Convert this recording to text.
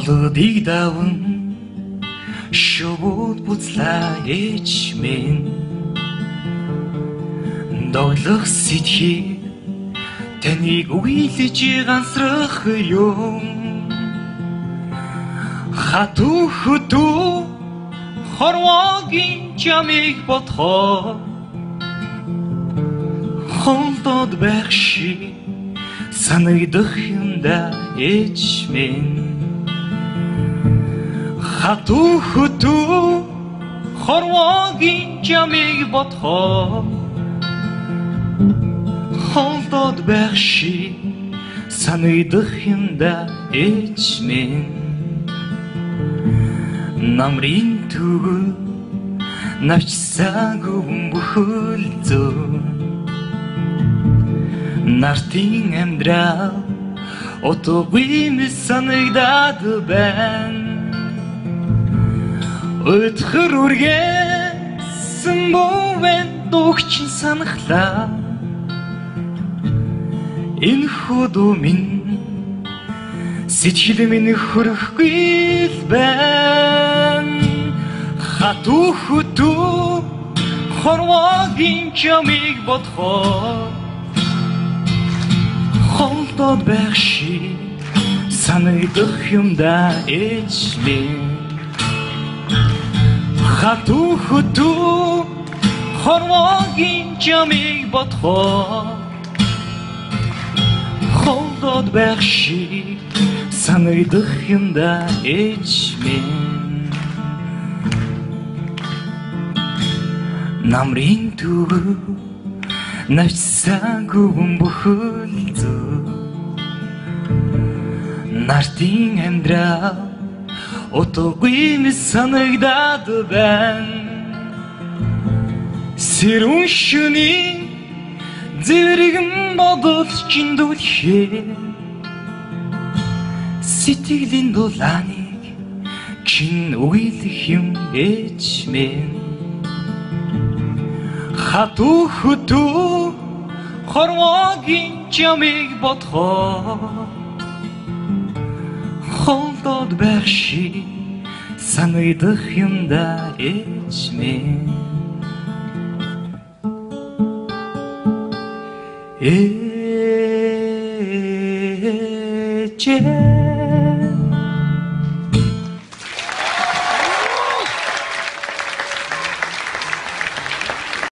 Толгодыг даван шууд буцлаа ээж минь доглох сэтгэл таныг үйлж ганцрах юм хатуу хөтөө хорвогийн чамыг бодхоо холдод байх шиг санагдах юм да ээж минь хатуу хөтөө хорвогийн чамыг бодхоо холдод байх шиг санагдах юм да ээж минь намрын түгэл навчсаагүй бүхэл зөө нартын амьдрал утгагүй мэс санагдаад байна өтгөр үргэсэн бовэн духчин санахлаа энэ хөдөө минь сэтгэл минь хөрөхгүй л байна хатуу хөтөө хорвогийн чамыг бодхоо холдод байх шиг санагдах юм да ээж минь хатуу хөтөө хорвогийн чамыг бодхоо холдод байх шиг санагдах юм да ээж минь намрын түгэл навчсаагүй бүхэл зөө нартын амьдрал утгагүй мэс санагдаад байна сэрүүн шөнийн зэрэгэн бодолч чиндүүлэхээр сэтгэлийн дулааныг чин уйлах юм ээж минь хатуу хөтөө хорвогийн чамыг бодхоо холдод байх шиг санагдах юм да ээж минь ээж